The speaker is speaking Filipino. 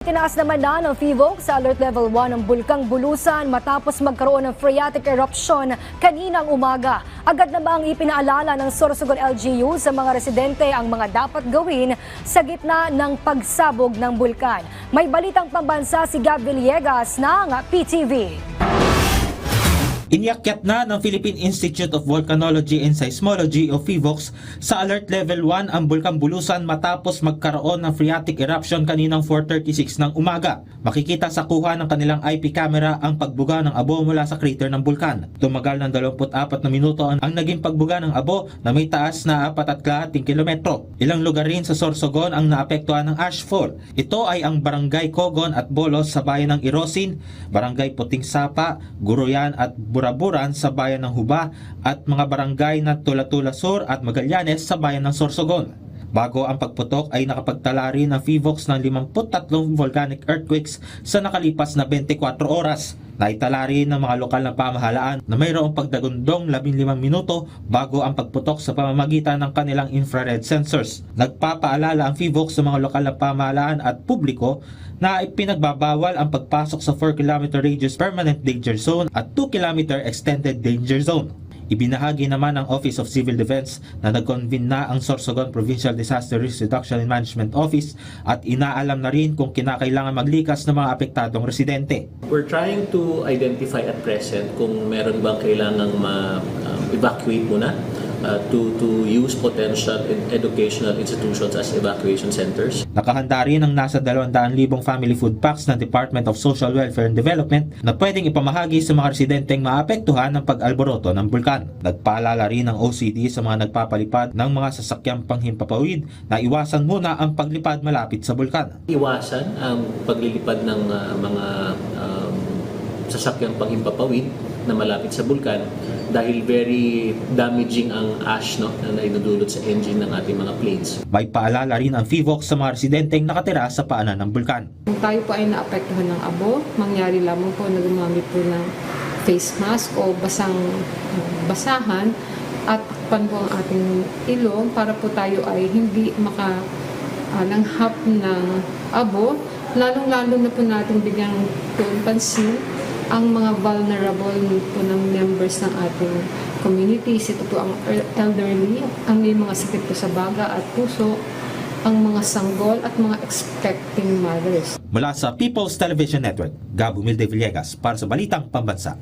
Tinaas naman na ng PHIVOLCS sa Alert Level 1 ang Bulkang Bulusan matapos magkaroon ng phreatic eruption kaninang umaga. Agad na bang ipinaalala ng Sorsogon LGU sa mga residente ang mga dapat gawin sa gitna ng pagsabog ng bulkan. May balitang pambansa si Gab Villegas ng PTV. Iniakyat na ng Philippine Institute of Volcanology and Seismology o PHIVOLCS sa Alert Level 1 ang Bulkang Bulusan matapos magkaroon ng phreatic eruption kaninang 4:36 ng umaga. Makikita sa kuha ng kanilang IP camera ang pagbuga ng abo mula sa crater ng bulkan. Tumagal ng 24 na minuto ang naging pagbuga ng abo na may taas na 4.2 kilometro. Ilang lugar rin sa Sorsogon ang naapektuhan ng ashfall. Ito ay ang Barangay Cogon at Bolos sa bayan ng Irosin, Barangay Puting Sapa, Guroyan at Buraburan sa bayan ng Huba at mga barangay na Tula-Tula Sur at Magallanes sa bayan ng Sorsogon. Bago ang pagputok ay nakapagtala rin ng PHIVOLCS ng 53 volcanic earthquakes sa nakalipas na 24 oras. Naitala rin ng mga lokal na pamahalaan na mayroong pagdagundong 15 minuto bago ang pagputok sa pamamagitan ng kanilang infrared sensors. Nagpapaalala ang PHIVOLCS sa mga lokal na pamahalaan at publiko na ipinagbabawal ang pagpasok sa 4 km radius permanent danger zone at 2 km extended danger zone. Ibinahagi naman ng Office of Civil Defense na nag-convene na ang Sorsogon Provincial Disaster Risk Reduction and Management Office at inaalam na rin kung kinakailangan maglikas ng mga apektadong residente. We're trying to identify at present kung meron bang kailangang ma-evacuate muna to use potential educational institutions as evacuation centers. Nakahanda rin ang nasa 200,000 family food packs ng Department of Social Welfare and Development na pwedeng ipamahagi sa mga residenteng maapektuhan ng pag-alboroto ng bulkan. Nagpaalala rin ng OCD sa mga nagpapalipad ng mga sasakyang panghimpapawid na iwasan muna ang paglipad malapit sa bulkan. Iwasan ang paglilipad ng mga sasakyang panghimpapawid na malapit sa bulkan dahil very damaging ang ash na inudulot sa engine ng ating mga planes. May paalala rin ang PHIVOLCS sa mga residenteng nakatira sa paanan ng bulkan. Kung tayo po ay naapektuhan ng abo, mangyari lamang po na gumamit po ng face mask o basahan at takpan po ang ating ilong para po tayo ay hindi makalanghap ng abo. Lalong-lalo na po natin bigyang pansin ang mga vulnerable po ng members ng ating communities. Ito po ang elderly, ang may mga sakit po sa baga at puso, ang mga sanggol at mga expecting mothers. Mula sa People's Television Network, Gab Villegas para sa Balitang Pambansa.